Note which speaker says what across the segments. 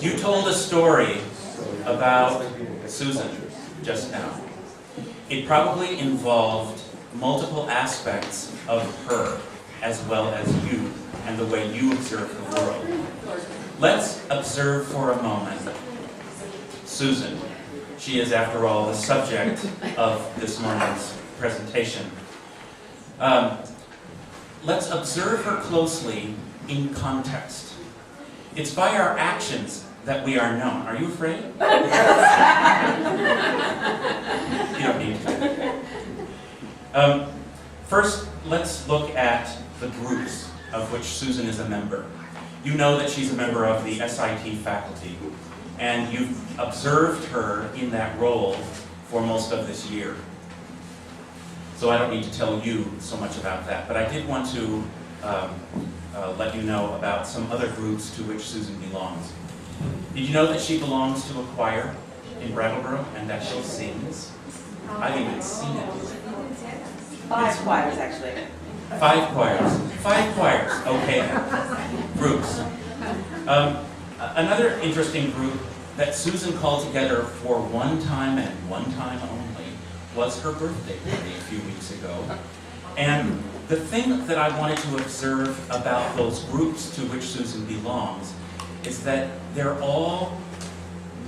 Speaker 1: You told a story about Susan just now. It probably involved multiple aspects of her as well as you and the way you observe the world. Let's observe for a moment Susan. She is, after all, the subject of this morning's presentation. Let's observe her closely in context. It's by our actions that we are known. Are you afraid? You don't need to. First, let's look at the groups of which Susan is a member. You know that she's a member of the S.I.T. faculty, and you've observed her in that role for most of this year. So I don't need to tell you so much about that, but I did want to let you know about some other groups to which Susan belongs. Did you know that she belongs to a choir in Brattleboro and that she sings? I've even seen it.
Speaker 2: 5 choirs, actually.
Speaker 1: 5 choirs. 5 choirs. Okay. Groups. Another interesting group that Susan called together for one time and one time only was her birthday party a few weeks ago. And the thing that I wanted to observe about those groups to which Susan belongs is that they're all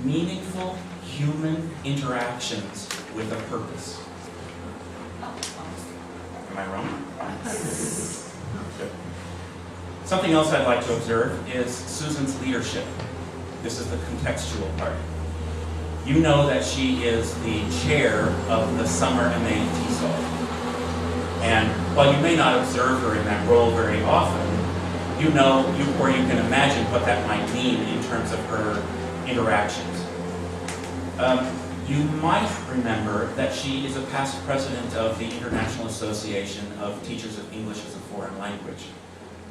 Speaker 1: meaningful human interactions with a purpose. Am I wrong? Good. Something else I'd like to observe is Susan's leadership. This is the contextual part. You know that she is the chair of the Summer MA TESOL. And while you may not observe her in that role very often, you know, or you can imagine what that might mean in terms of her interactions. You might remember that she is a past president of the International Association of Teachers of English as a Foreign Language,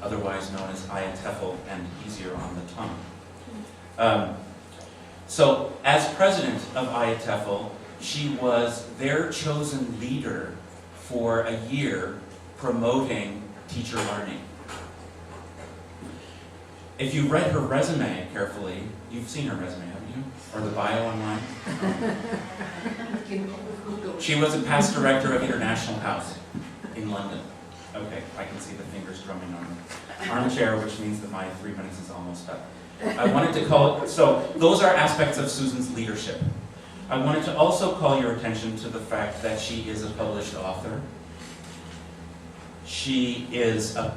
Speaker 1: otherwise known as IATEFL and easier on the tongue. So, as president of IATEFL, she was their chosen leader for a year promoting teacher learning. If you read her resume carefully, you've seen her resume, haven't you? Or the bio online? She was a past director of International House in London. Okay, I can see the fingers drumming on the armchair, which means that my 3 minutes is almost up. I wanted to call it, so those are aspects of Susan's leadership. I wanted to also call your attention to the fact that she is a published author. She is a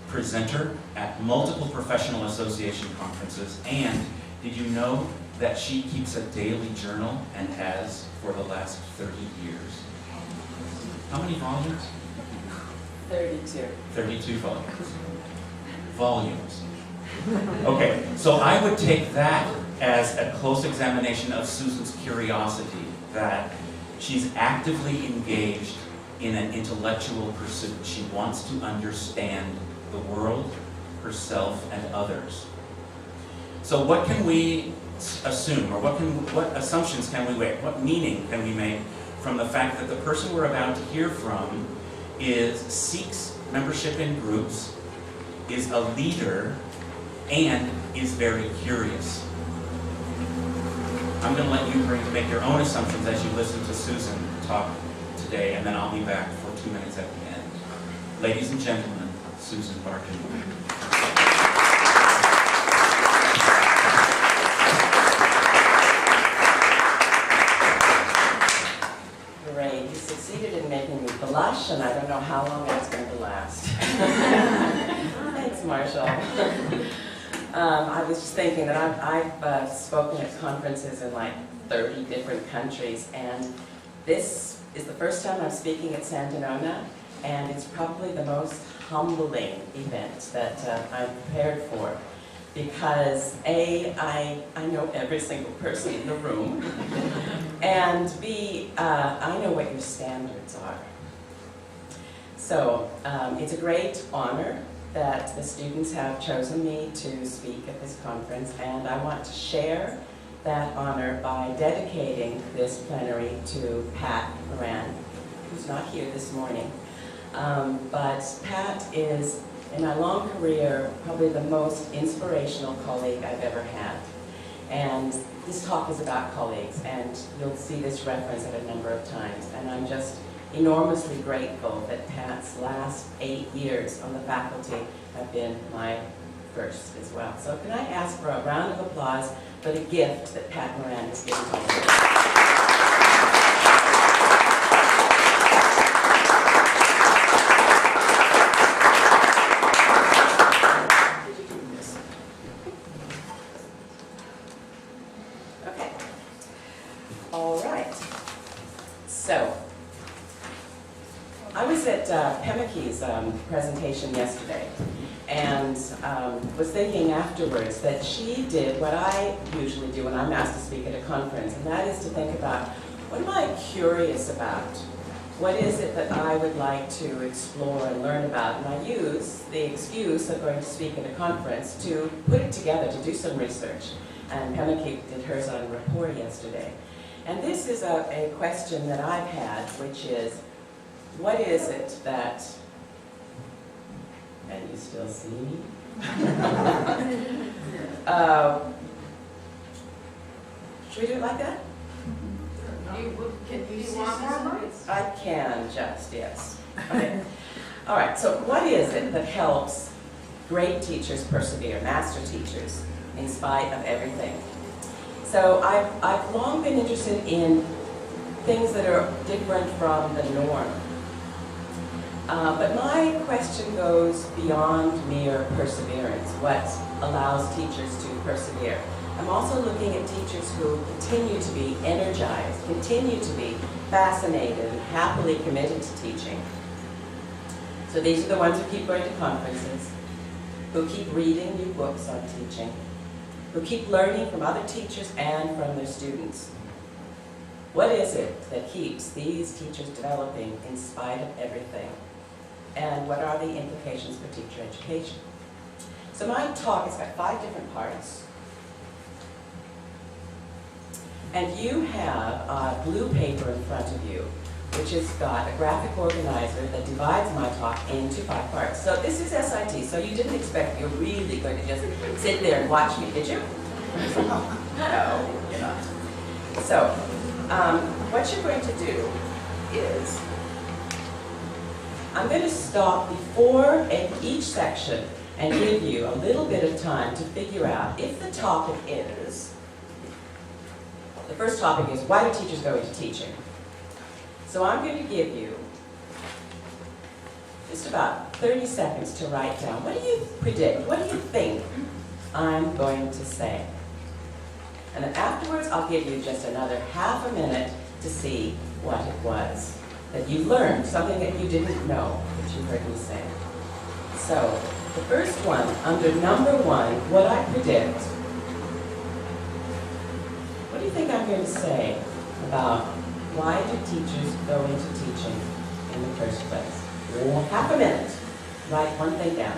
Speaker 1: presenter at multiple professional association conferences, and did you know that she keeps a daily journal and has for the last 30 years? How many volumes?
Speaker 2: 32.
Speaker 1: 32 volumes. Volumes. Okay, so I would take that as a close examination of Susan's curiosity, that she's actively engaged in an intellectual pursuit. She wants to understand the world, herself, and others. So what can we assume, or what assumptions can we make, what meaning can we make from the fact that the person we're about to hear from seeks membership in groups, is a leader, and is very curious? I'm going to let you make your own assumptions as you listen to Susan talk today, and then I'll be back for 2 minutes at the end. Ladies and gentlemen, Susan Bardhun.
Speaker 2: Great. You succeeded in making me blush, and I don't know how long that's going to last. Thanks, Marshall. I was just thinking that I've spoken at conferences in like 30 different countries, and this is the first time I'm speaking at Santa Nona, and it's probably the most humbling event that I'm prepared for, because A, I know every single person in the room, and B, I know what your standards are. So it's a great honor that the students have chosen me to speak at this conference, and I want to share that honor by dedicating this plenary to Pat Moran, who's not here this morning. But Pat is, in my long career, probably the most inspirational colleague I've ever had. And this talk is about colleagues, and you'll see this reference at a number of times. And I'm just enormously grateful that Pat's last 8 years on the faculty have been my first as well. So can I ask for a round of applause for the gift that Pat Moran has given to me? Okay. All right. So, I was at Pemake's presentation yesterday, and was thinking afterwards that she did what I usually do when I'm asked to speak at a conference, and that is to think about, what am I curious about? What is it that I would like to explore and learn about? And I use the excuse of going to speak at a conference to put it together, to do some research. And Pemake did hers on rapport yesterday. And this is a question that I've had, which is, what is it that, and you still see me? Should we do it like that?
Speaker 3: Can you want more words?
Speaker 2: I can just, yes. Okay. All right, so what is it that helps great teachers persevere, master teachers, in spite of everything? So I've long been interested in things that are different from the norm. But my question goes beyond mere perseverance, what allows teachers to persevere. I'm also looking at teachers who continue to be energized, continue to be fascinated and happily committed to teaching. So these are the ones who keep going to conferences, who keep reading new books on teaching, who keep learning from other teachers and from their students. What is it that keeps these teachers developing in spite of everything? And what are the implications for teacher education? So my talk has got 5 different parts. And you have a blue paper in front of you, which has got a graphic organizer that divides my talk into 5 parts. So this is S.I.T, so you didn't expect you're really going to just sit there and watch me, did you? No, you're not. So, what you're going to do is, I'm going to stop before each section and give you a little bit of time to figure out if the topic is, the first topic is, why do teachers go into teaching? So I'm going to give you just about 30 seconds to write down. What do you predict? What do you think I'm going to say? And then afterwards, I'll give you just another half a minute to see what it was that you learned, something that you didn't know that you heard me say. So, the first one, under number 1, what I predict. What do you think I'm going to say about why do teachers go into teaching in the first place? Half a minute. Write one thing down.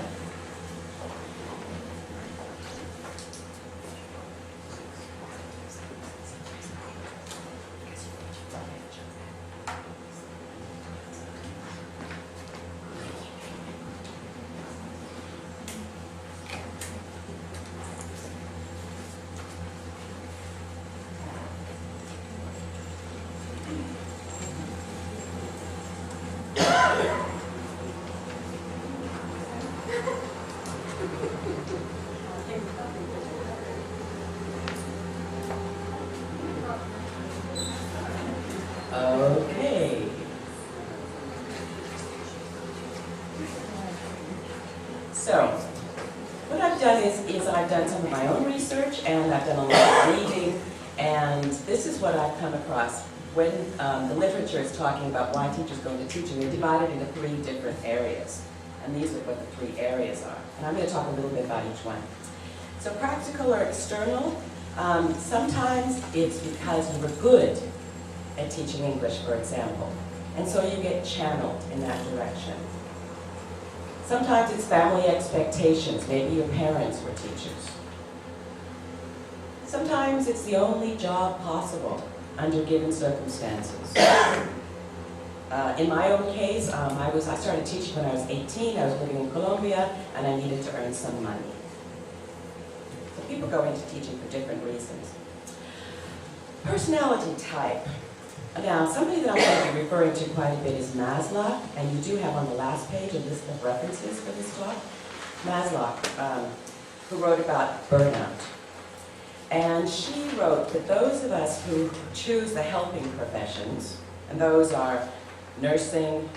Speaker 2: Okay. So, what I've done is I've done some of my own research, and I've done a lot of reading, and this is what I've come across. When the literature is talking about why teachers go into teaching, they're divided into 3 different areas. And these are what the 3 areas are. And I'm going to talk a little bit about each one. So practical or external, sometimes it's because you were good at teaching English, for example. And so you get channeled in that direction. Sometimes it's family expectations. Maybe your parents were teachers. Sometimes it's the only job possible under given circumstances. In my own case, I started teaching when I was 18. I was living in Colombia, and I needed to earn some money. So people people go into teaching for different reasons. Personality type. Now, somebody that I'm going to be referring to quite a bit is Maslow, and you do have on the last page a list of references for this talk. Maslow, who wrote about burnout. And she wrote that those of us who choose the helping professions, and those are nursing,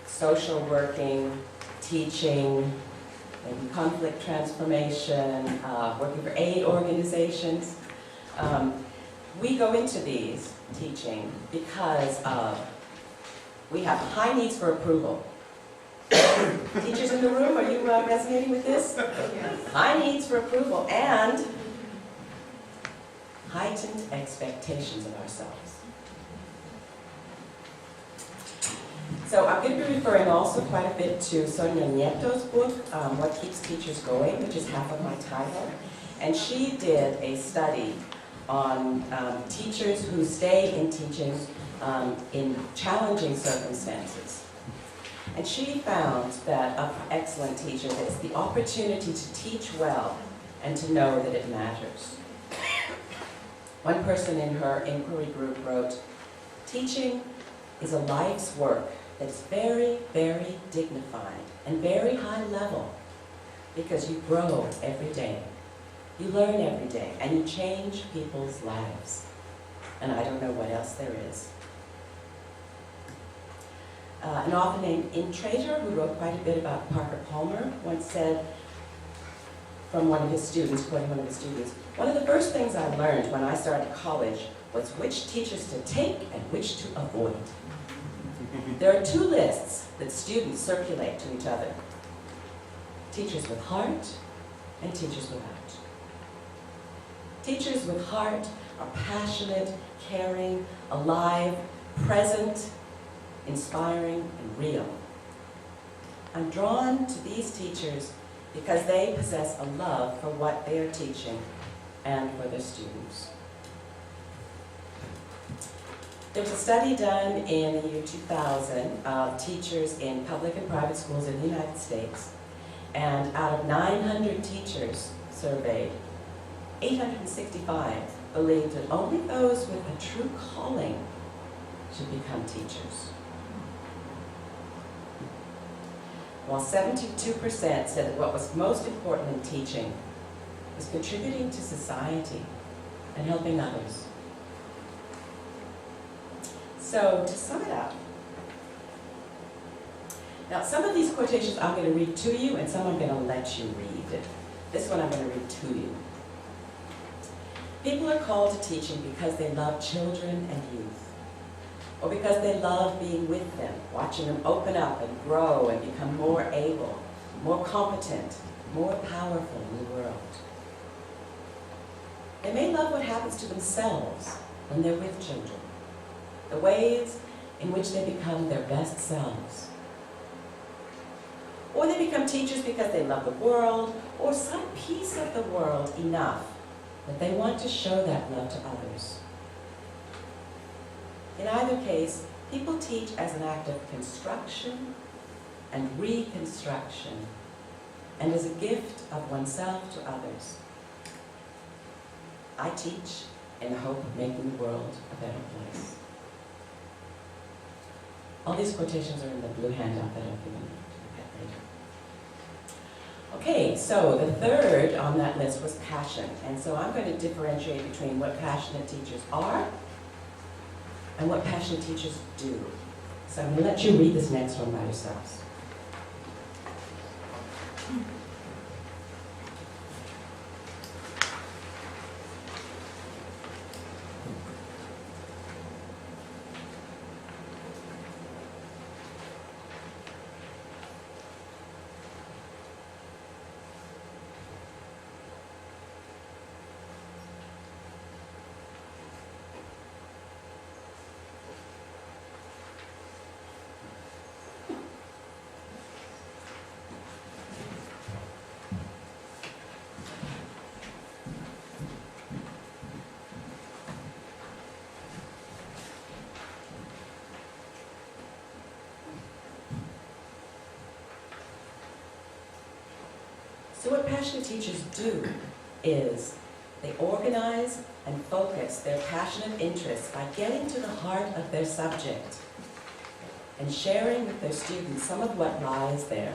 Speaker 2: social working, teaching, maybe conflict transformation, working for aid organizations, we go into these teaching because we have high needs for approval. Teachers in the room, are you resonating with this? Yes. High needs for approval and heightened expectations of ourselves. So I'm going to be referring also quite a bit to Sonia Nieto's book, What Keeps Teachers Going, which is half of my title. And she did a study on teachers who stay in teaching in challenging circumstances. And she found that of excellent teachers, it's the opportunity to teach well and to know that it matters. One person in her inquiry group wrote, "Teaching is a life's work that's very, very dignified and very high level because you grow every day. You learn every day, and you change people's lives. And I don't know what else there is." An author named Intrater, who wrote quite a bit about Parker Palmer, once said, from one of his students, quoting one of his students, "One of the first things I learned when I started college was which teachers to take and which to avoid." There are two lists that students circulate to each other: teachers with heart and teachers without. Teachers with heart are passionate, caring, alive, present, inspiring, and real. I'm drawn to these teachers because they possess a love for what they are teaching and for their students. There was a study done in the year 2000 of teachers in public and private schools in the United States, and out of 900 teachers surveyed, 865 believed that only those with a true calling should become teachers. While 72% said that what was most important in teaching was contributing to society and helping others. So, to sum it up, now some of these quotations I'm going to read to you, and some I'm going to let you read. This one I'm going to read to you. People are called to teaching because they love children and youth, or because they love being with them, watching them open up and grow and become more able, more competent, more powerful in the world. They may love what happens to themselves when they're with children, the ways in which they become their best selves. Or they become teachers because they love the world, or some piece of the world enough that they want to show that love to others. In either case, people teach as an act of construction and reconstruction, and as a gift of oneself to others. I teach in the hope of making the world a better place. All these quotations are in the blue handout that I've given you to look at later. Okay, so the third on that list was passion. And so I'm going to differentiate between what passionate teachers are and what passionate teachers do. So I'm going to let you read this next one by yourselves. So what passionate teachers do is They organize and focus their passionate interests by getting to the heart of their subject and sharing with their students some of what lies there,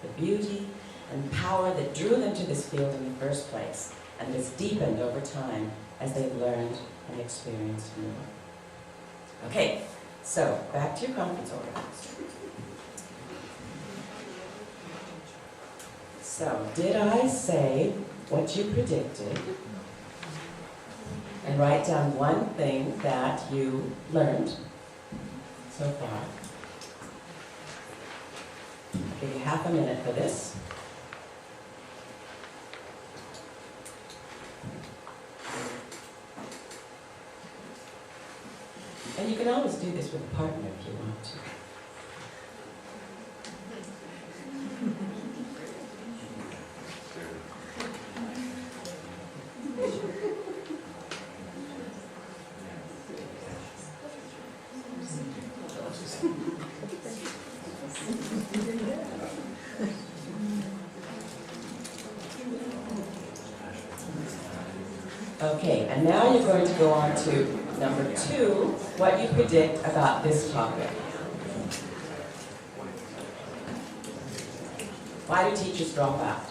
Speaker 2: the beauty and power that drew them to this field in the first place and has deepened over time as they've learned and experienced more. Okay, so back to your conference order. So, did I say what you predicted? And write down one thing that you learned so far. I'll give you half a minute for this. And you can always do this with a partner if you want to. Okay, and now you're going to go on to number 2, what you predict about this topic. Why do teachers drop out?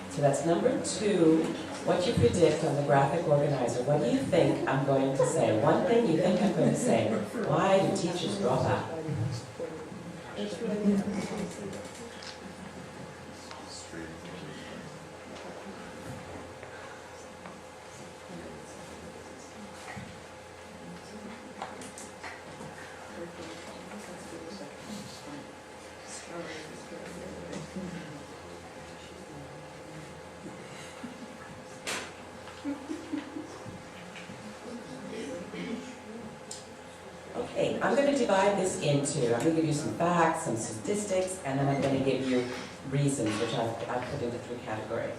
Speaker 2: So that's number 2, what you predict on the graphic organizer. What do you think I'm going to say? One thing you think I'm going to say. Why do teachers drop out? Okay, I'm going to divide this into, I'm going to give you some facts, some statistics, and then I'm going to give you reasons, which I've put into 3 categories.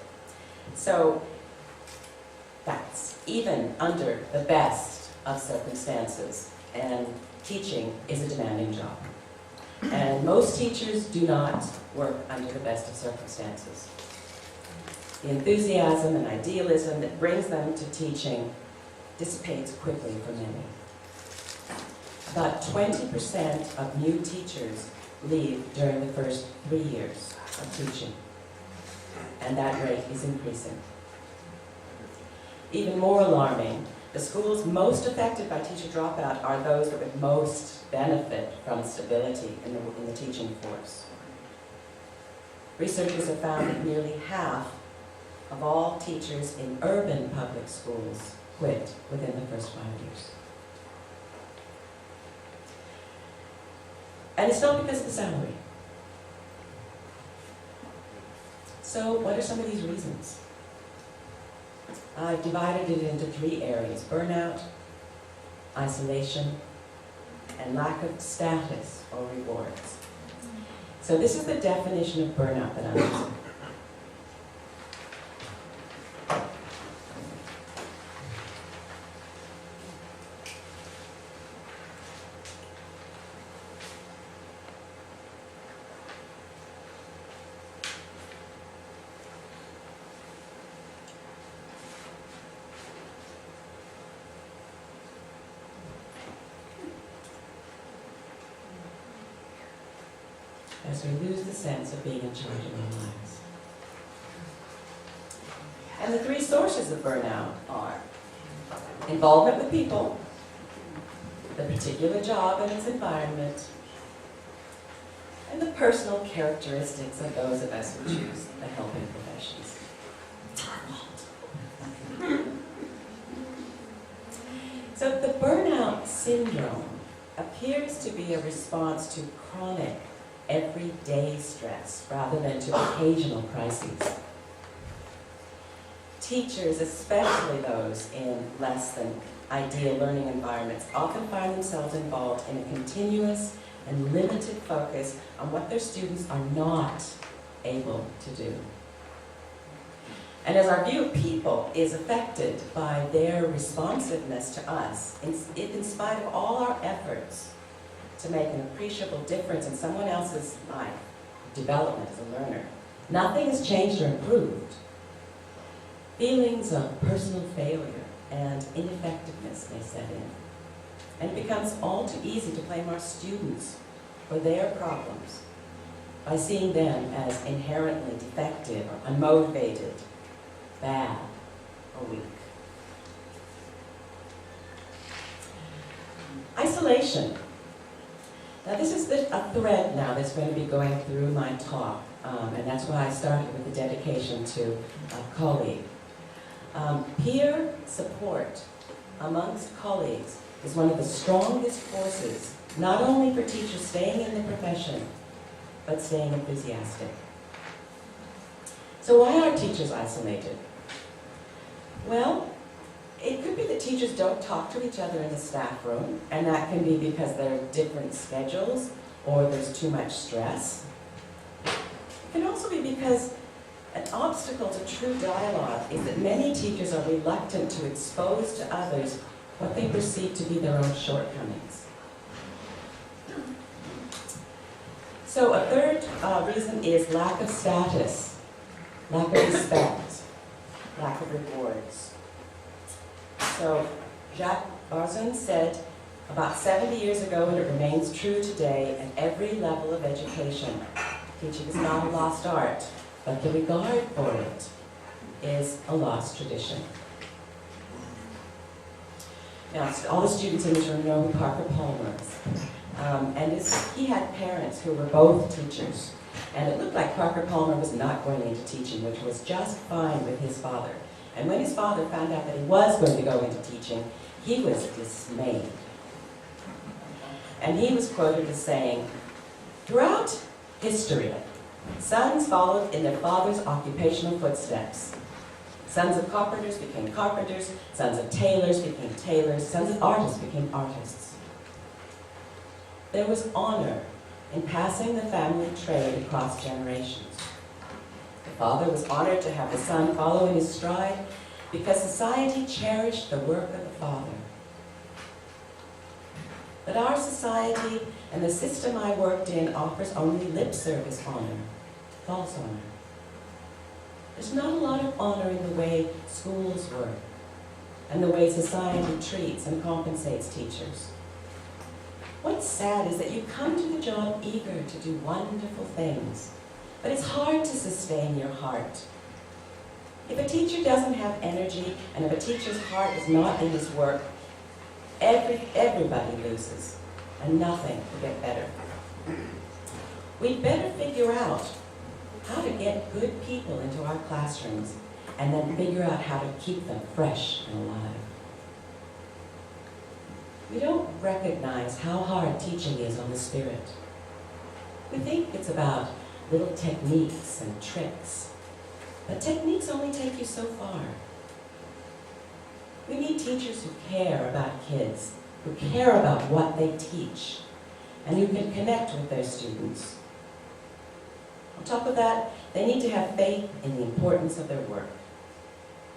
Speaker 2: So, facts. Even under the best of circumstances, and teaching is a demanding job. And most teachers do not work under the best of circumstances. The enthusiasm and idealism that brings them to teaching dissipates quickly for many. About 20% of new teachers leave during the first 3 years of teaching, and that rate is increasing. Even more alarming, the schools most affected by teacher dropout are those that would most benefit from stability in the teaching force. Researchers have found that nearly half of all teachers in urban public schools quit within the first 5 years. And it's not because of the salary. So what are some of these reasons? I've divided it into 3 areas: burnout, isolation, and lack of status or rewards. So this is the definition of burnout that I'm using. As we lose the sense of being in charge of our lives. And the 3 sources of burnout are involvement with people, the particular job and its environment, and the personal characteristics of those of us who choose the helping professions. So the burnout syndrome appears to be a response to chronic everyday stress rather than to occasional crises. Teachers, especially those in less than ideal learning environments, often find themselves involved in a continuous and limited focus on what their students are not able to do. And as our view of people is affected by their responsiveness to us, in spite of all our efforts to make an appreciable difference in someone else's life, development as a learner, nothing has changed or improved. Feelings of personal failure and ineffectiveness may set in, and it becomes all too easy to blame our students for their problems by seeing them as inherently defective or unmotivated, bad, or weak. Isolation. Now this is a thread now that's going to be going through my talk, and that's why I started with the dedication to a colleague. Peer support amongst colleagues is one of the strongest forces, not only for teachers staying in the profession, but staying enthusiastic. So why are teachers isolated? Well, it could be that teachers don't talk to each other in the staff room, and that can be because there are different schedules or there's too much stress. It can also be because an obstacle to true dialogue is that many teachers are reluctant to expose to others what they perceive to be their own shortcomings. So a third reason is lack of status, lack of respect, lack of rewards. So Susan Bardhun said about 70 years ago, and it remains true today at every level of education, teaching is not a lost art, but the regard for it is a lost tradition. Now, all the students in this room know who Parker Palmer is. He had parents who were both teachers. And it looked like Parker Palmer was not going into teaching, which was just fine with his father. And when his father found out that he was going to go into teaching, he was dismayed. And he was quoted as saying, "Throughout history, sons followed in their father's occupational footsteps. Sons of carpenters became carpenters, sons of tailors became tailors, sons of artists became artists." There was honor in passing the family trade across generations. The father was honored to have the son follow in his stride because society cherished the work of the father. But our society and the system I worked in offers only lip service honor, false honor. There's not a lot of honor in the way schools work and the way society treats and compensates teachers. What's sad is that you come to the job eager to do wonderful things, but it's hard to sustain your heart. If a teacher doesn't have energy, and if a teacher's heart is not in his work, everybody loses, and nothing will get better. We'd better figure out how to get good people into our classrooms, and then figure out how to keep them fresh and alive. We don't recognize how hard teaching is on the spirit. We think it's about little techniques and tricks, but techniques only take you so far. We need teachers who care about kids, who care about what they teach, and who can connect with their students. On top of that, they need to have faith in the importance of their work.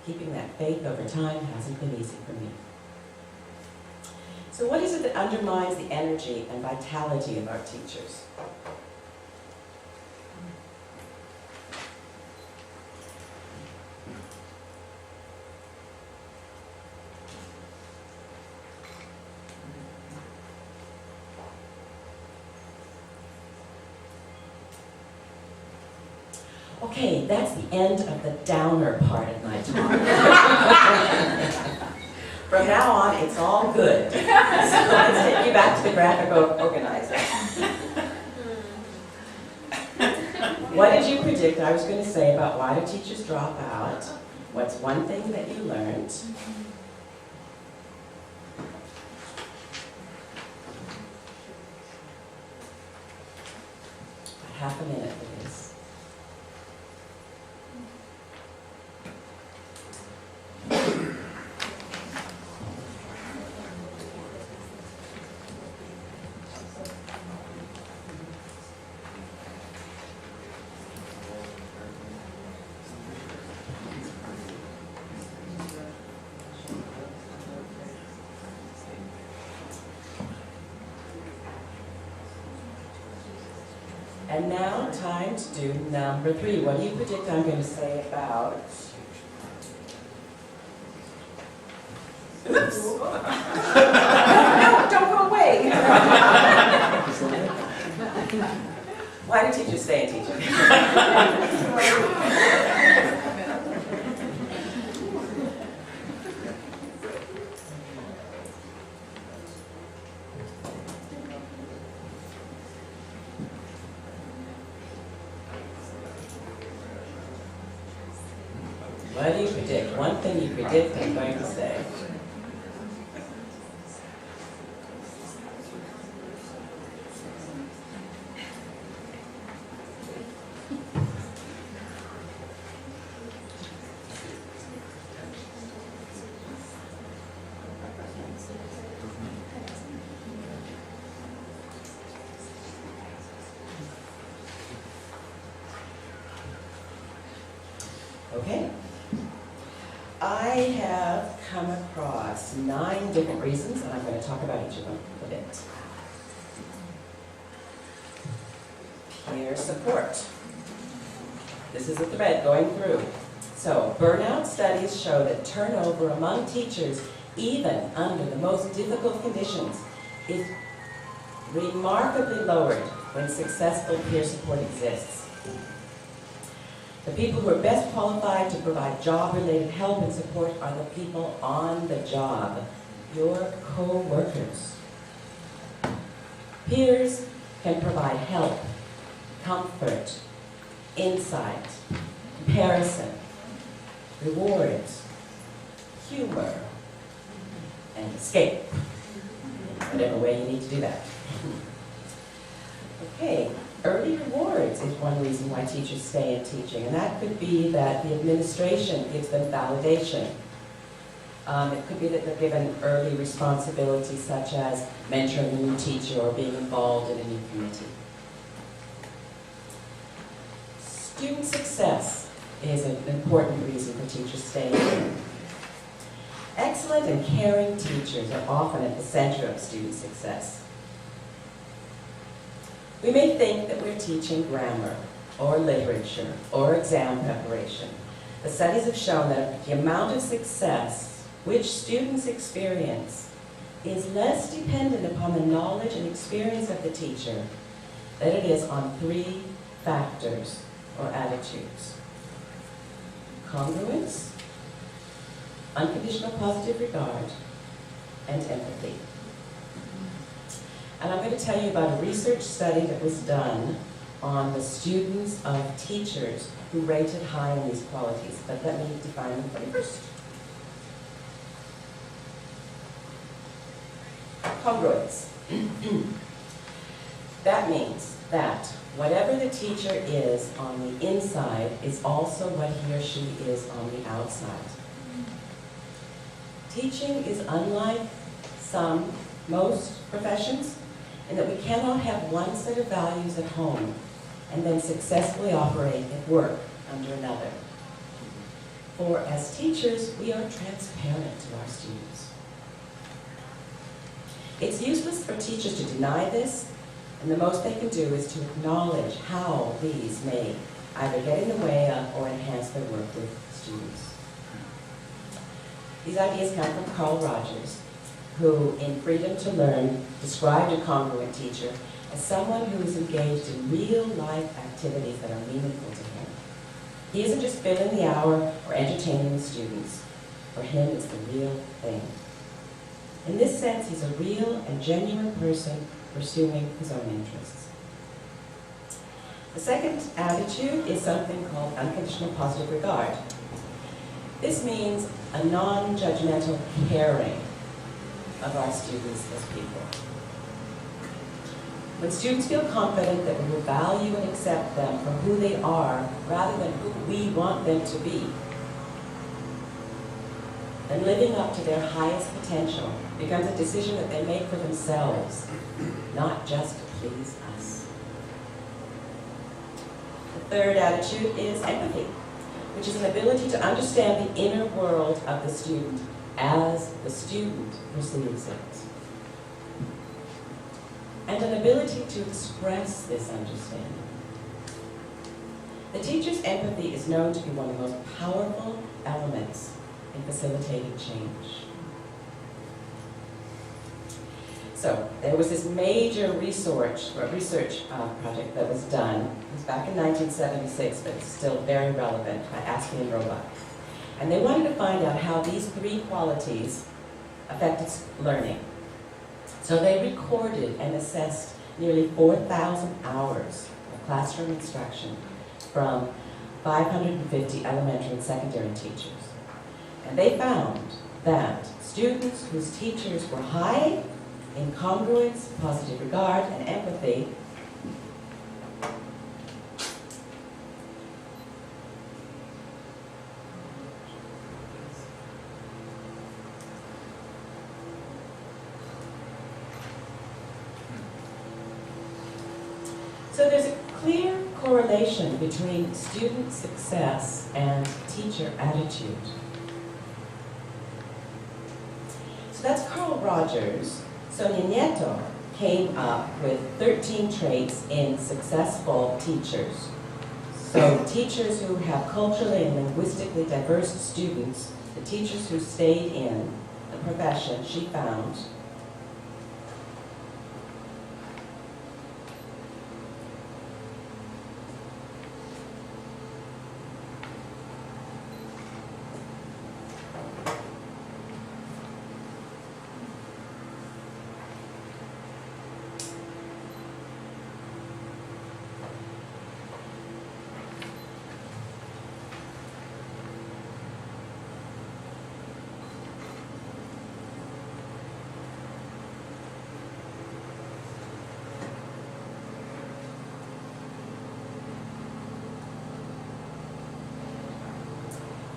Speaker 2: Keeping that faith over time hasn't been easy for me. So what is it that undermines the energy and vitality of our teachers? Okay, that's the end of the downer part of my talk. From now on, it's all good. So let's take you back to the graphic organizer. What did you predict I was going to say about why do teachers drop out? What's one thing that you learned? Half a minute for this. And now, time to do number 3. What do you predict I'm going to say about Oops. No, don't go away. Why do teachers stay and teach? What do you predict? One thing you predict I'm going to say. Okay. I have come across 9 different reasons, and I'm going to talk about each of them a bit. Peer support. This is a thread going through. So, burnout studies show that turnover among teachers, even under the most difficult conditions, is remarkably lowered when successful peer support exists. The people who are best qualified to provide job-related help and support are the people on the job, your co-workers. Peers can provide help, comfort, insight, comparison, rewards, humor, and escape. Whatever way you need to do that. Okay. Early rewards is one reason why teachers stay in teaching, and that could be that the administration gives them validation. It could be that they're given early responsibilities such as mentoring a new teacher or being involved in a new committee. Student success is an important reason for teachers staying. Excellent and caring teachers are often at the center of student success. We may think that we're teaching grammar, or literature, or exam preparation. The studies have shown that the amount of success which students experience is less dependent upon the knowledge and experience of the teacher than it is on 3 factors or attitudes: congruence, unconditional positive regard, and empathy. And I'm going to tell you about a research study that was done on the students of teachers who rated high on these qualities. But let me define them for you first. Congruence. That means that whatever the teacher is on the inside is also what he or she is on the outside. Teaching is unlike most professions, in that we cannot have one set of values at home and then successfully operate at work under another. For as teachers, we are transparent to our students. It's useless for teachers to deny this, and the most they can do is to acknowledge how these may either get in the way of or enhance their work with students. These ideas come from Carl Rogers, who, in Freedom to Learn, described a congruent teacher as someone who is engaged in real-life activities that are meaningful to him. He isn't just filling the hour or entertaining the students. For him, it's the real thing. In this sense, he's a real and genuine person pursuing his own interests. The second attitude is something called unconditional positive regard. This means a non-judgmental caring of our students as people. When students feel confident that we will value and accept them for who they are rather than who we want them to be, and living up to their highest potential becomes a decision that they make for themselves, not just to please us. The third attitude is empathy, which is an ability to understand the inner world of the student as the student perceives it, and an ability to express this understanding. The teacher's empathy is known to be one of the most powerful elements in facilitating change. So there was this major research project that was done. It was back in 1976, but it's still very relevant, by Aspie and Robot. And they wanted to find out how these three qualities affected learning. So they recorded and assessed nearly 4,000 hours of classroom instruction from 550 elementary and secondary teachers. And they found that students whose teachers were high in congruence, positive regard, and empathy So there's a clear correlation between student success and teacher attitude. So that's Carl Rogers. Sonia Nieto came up with 13 traits in successful teachers. So teachers who have culturally and linguistically diverse students, the teachers who stayed in the profession, she found,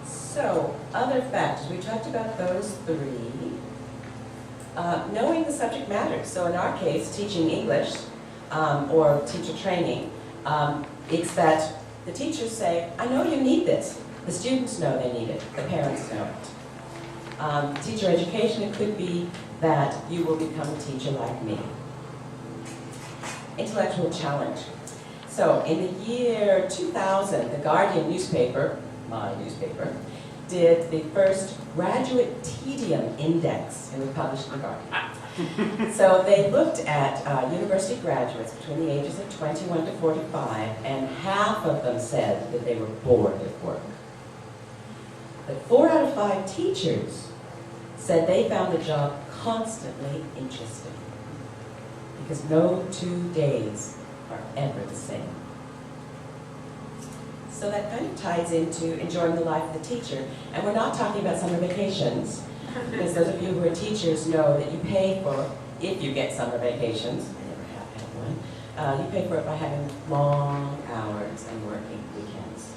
Speaker 2: so, other factors, we talked about those three. Knowing the subject matter. So in our case, teaching English or teacher training, it's that the teachers say, I know you need this. The students know they need it. The parents know it. Teacher education, it could be that you will become a teacher like me. Intellectual challenge. So in the year 2000, the Guardian newspaper, my newspaper, did the first graduate tedium index. It was published in the Guardian. So they looked at university graduates between the ages of 21 to 45, and half of them said that they were bored at work. But 4 out of 5 teachers said they found the job constantly interesting, because no 2 days are ever the same. So that kind of ties into enjoying the life of the teacher. And we're not talking about summer vacations, because those of you who are teachers know that you pay for, if you get summer vacations, I never have had one, you pay for it by having long hours and working weekends.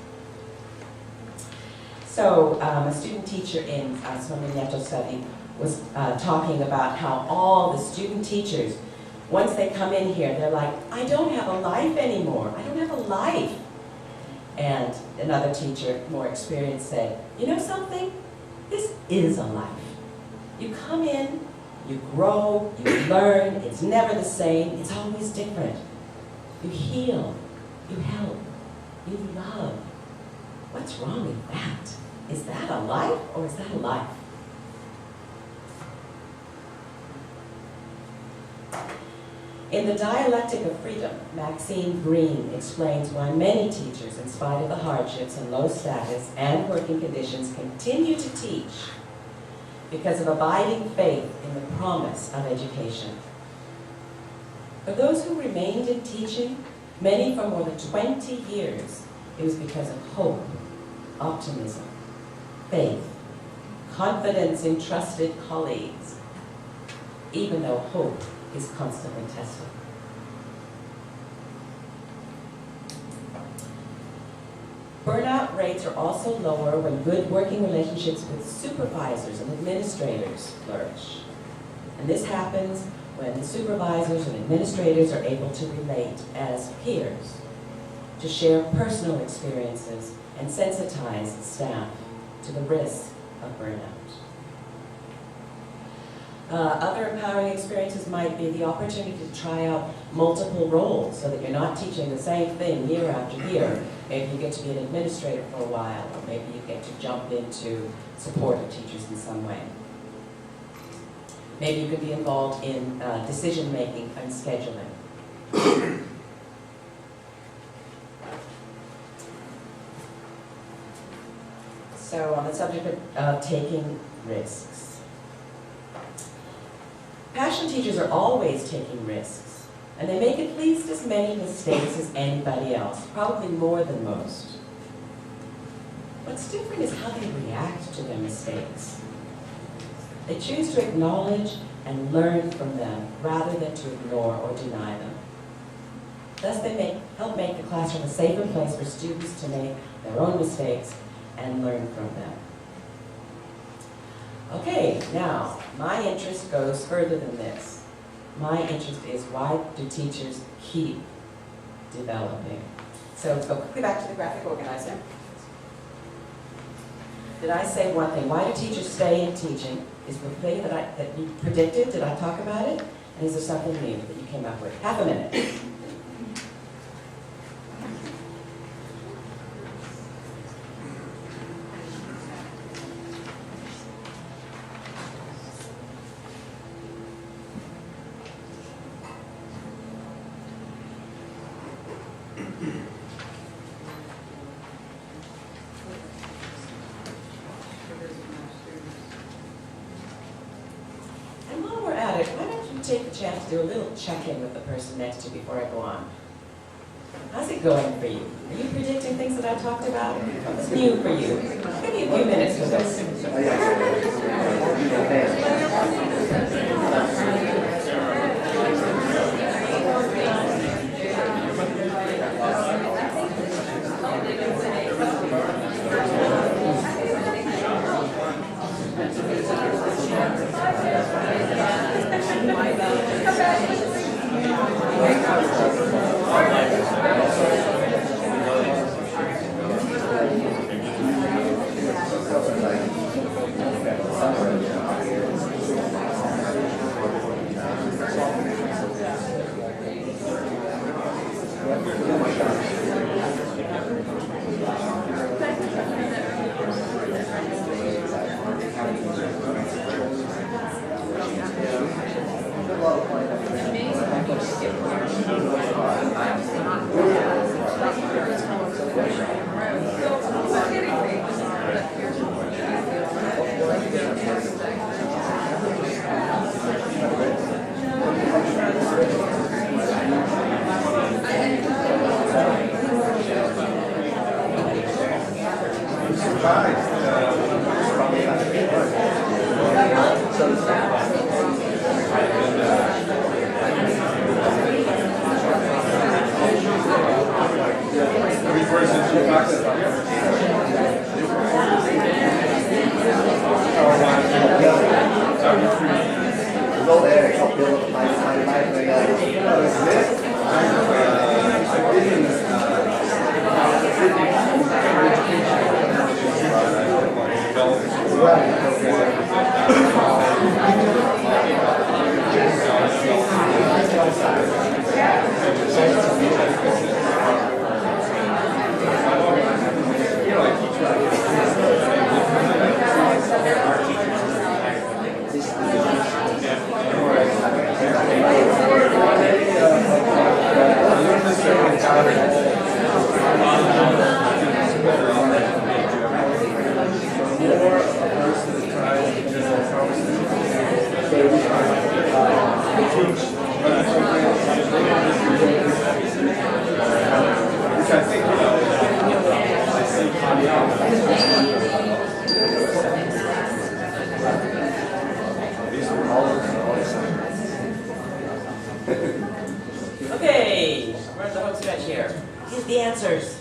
Speaker 2: So a student teacher in Sonia Nieto's study was talking about how all the student teachers, once they come in here, they're like, I don't have a life anymore. I don't have a life. And another teacher, more experienced, said, you know something? This is a life. You come in, you grow, you learn, it's never the same, it's always different. You heal, you help, you love. What's wrong with that? Is that a life or is that a life? In The Dialectic of Freedom, Maxine Green explains why many teachers, in spite of the hardships and low status and working conditions, continue to teach because of abiding faith in the promise of education. For those who remained in teaching, many for more than 20 years, it was because of hope, optimism, faith, confidence in trusted colleagues, even though hope is constantly tested. Burnout rates are also lower when good working relationships with supervisors and administrators flourish. And this happens when the supervisors and administrators are able to relate as peers, to share personal experiences and sensitize staff to the risk of burnout. Other empowering experiences might be the opportunity to try out multiple roles so that you're not teaching the same thing year after year. Maybe you get to be an administrator for a while, or maybe you get to jump into support of teachers in some way. Maybe you could be involved in decision-making and scheduling. So on the subject of taking risks. Passion teachers are always taking risks, and they make at least as many mistakes as anybody else, probably more than most. What's different is how they react to their mistakes. They choose to acknowledge and learn from them rather than to ignore or deny them. Thus, they help make the classroom a safer place for students to make their own mistakes and learn from them. Okay, now, my interest goes further than this. My interest is, why do teachers keep developing? So let's go quickly back to the graphic organizer. Did I say one thing? Why do teachers stay in teaching? Is the thing that you predicted? Did I talk about it? And is there something new that you came up with? Half a minute. And while we're at it, why don't you take the chance to do a little check-in with the person next to you before I go on? How's it going for you? Are you predicting things that I talked about? What's new for you? I'll give you a few minutes for this. Okay, we're at the home stretch here. Here's the answers.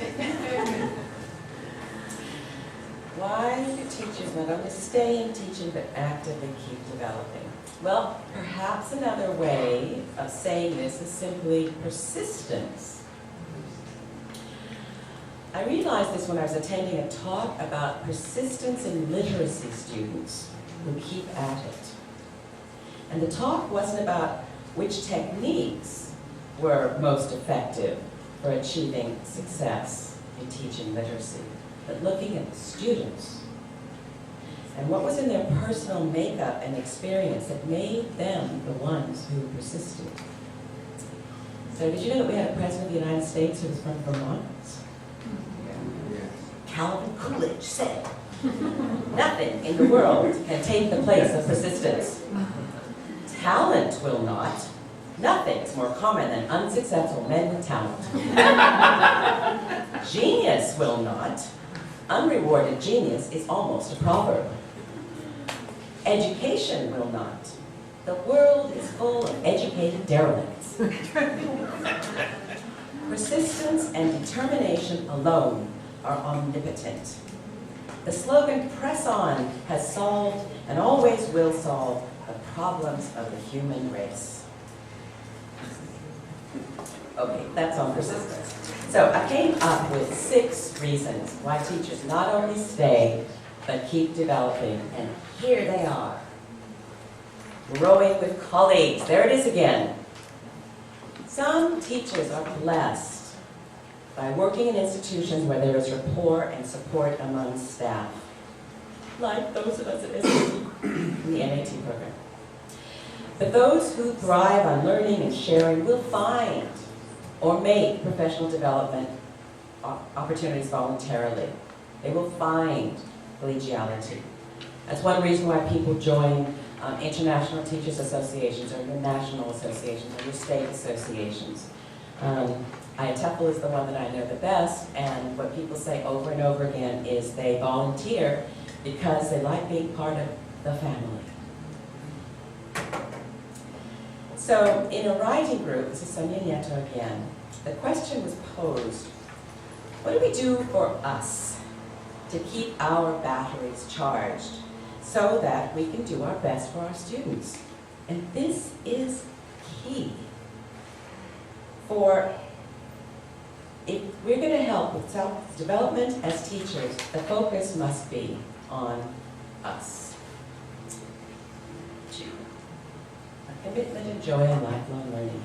Speaker 2: Why do teachers not only stay in teaching but actively keep developing? Well, perhaps another way of saying this is simply persistence. I realized this when I was attending a talk about persistence in literacy students who keep at it. And the talk wasn't about which techniques were most effective for achieving success in teaching literacy, but looking at the students And what was in their personal makeup and experience that made them the ones who persisted? So did you know that we had a president of the United States who was from Vermont? Calvin Coolidge said, "Nothing in the world can take the place of persistence. Talent will not. Nothing is more common than unsuccessful men with talent. Genius will not. Unrewarded genius is almost a proverb. Education will not. The world is full of educated derelicts. Persistence and determination alone are omnipotent. The slogan, 'Press on,' has solved and always will solve the problems of the human race." Okay, that's on persistence. So I came up with 6 reasons why teachers not only stay, but keep developing. And here they are. Growing with colleagues. There it is again. Some teachers are blessed by working in institutions where there is rapport and support among staff, like those of us at S.I.T. in the MAT program. But those who thrive on learning and sharing will find or make professional development opportunities voluntarily. They will find collegiality. That's one reason why people join international teachers associations or your national associations or your state associations. IATEFL is the one that I know the best, and what people say over and over again is they volunteer because they like being part of the family. So in a writing group, this is Sonia Nieto again, the question was posed, what do we do for us to keep our batteries charged so that we can do our best for our students? And this is key. For if we're going to help with self-development as teachers, the focus must be on us. A commitment and joy in lifelong learning.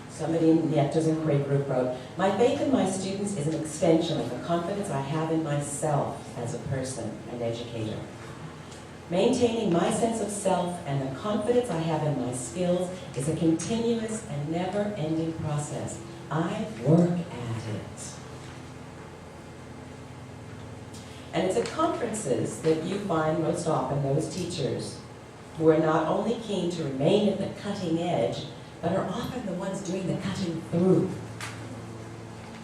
Speaker 2: Somebody in Nieto's inquiry group wrote, "My faith in my students is an extension of the confidence I have in myself as a person and educator. Maintaining my sense of self and the confidence I have in my skills is a continuous and never-ending process. I work at it." And it's at conferences that you find most often those teachers who are not only keen to remain at the cutting edge, but are often the ones doing the cutting through.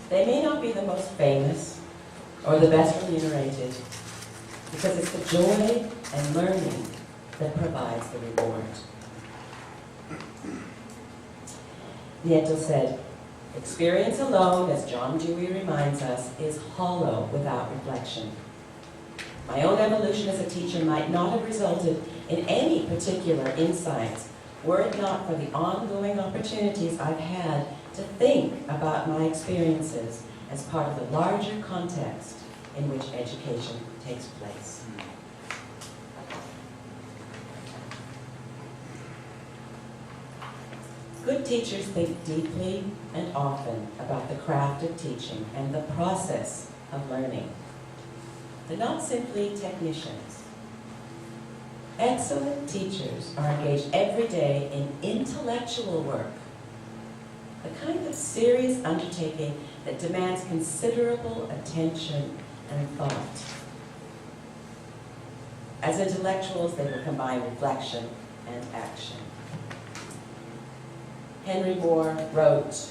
Speaker 2: They may not be the most famous or the best remunerated, because it's the joy and learning that provides the reward. Nieto said, "Experience alone, as John Dewey reminds us, is hollow without reflection. My own evolution as a teacher might not have resulted in any particular insights were it not for the ongoing opportunities I've had to think about my experiences as part of the larger context in which education takes place." Good teachers think deeply and often about the craft of teaching and the process of learning. They're not simply technicians. Excellent teachers are engaged every day in intellectual work, the kind of serious undertaking that demands considerable attention and thought. As intellectuals, they will combine reflection and action. Henry Moore wrote,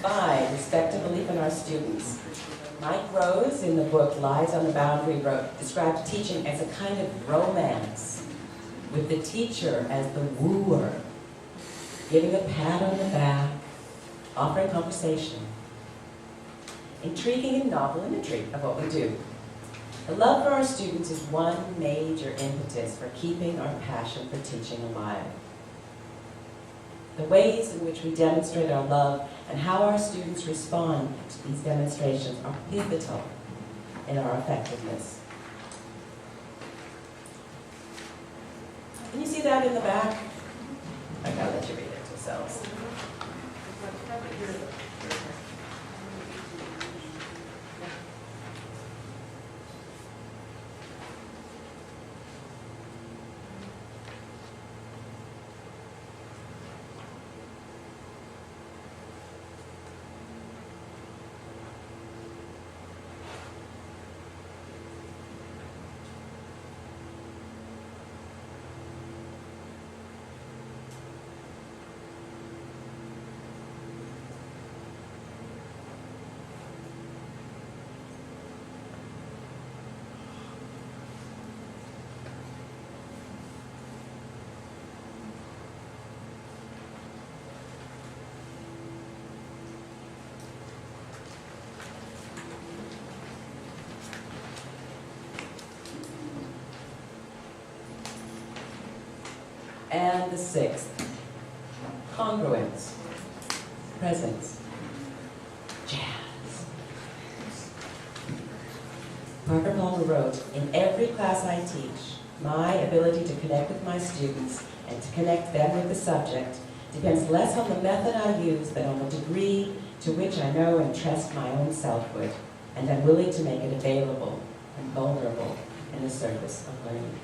Speaker 2: "5, respect and belief in our students." Mike Rose, in the book Lies on the Boundary, described teaching as a kind of romance, with the teacher as the wooer, giving a pat on the back, offering conversation. Intriguing and novel imagery of what we do. The love for our students is one major impetus for keeping our passion for teaching alive. The ways in which we demonstrate our love and how our students respond to these demonstrations are pivotal in our effectiveness. Can you see that in the back? I gotta let you read it yourselves. And the sixth, congruence, presence, jazz. Parker Palmer wrote, "In every class I teach, my ability to connect with my students and to connect them with the subject depends less on the method I use than on the degree to which I know and trust my own selfhood, and am willing to make it available and vulnerable in the service of learning."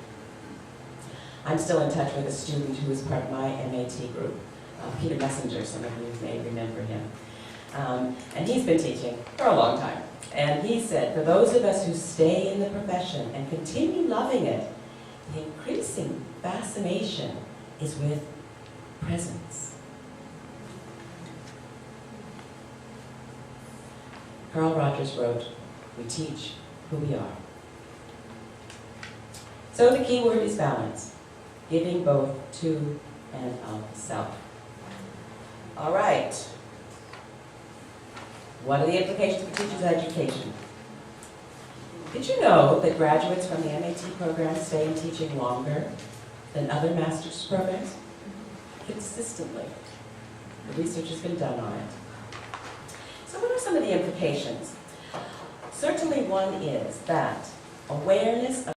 Speaker 2: I'm still in touch with a student who was part of my MAT group, Peter Messenger, some of you may remember him. And he's been teaching for a long time. And he said, for those of us who stay in the profession and continue loving it, the increasing fascination is with presence. Carl Rogers wrote, "We teach who we are." So the key word is balance. Giving both to and of self. All right. What are the implications for teachers' education? Did you know that graduates from the MAT program stay in teaching longer than other master's programs? Consistently. The research has been done on it. So what are some of the implications? Certainly one is that awareness of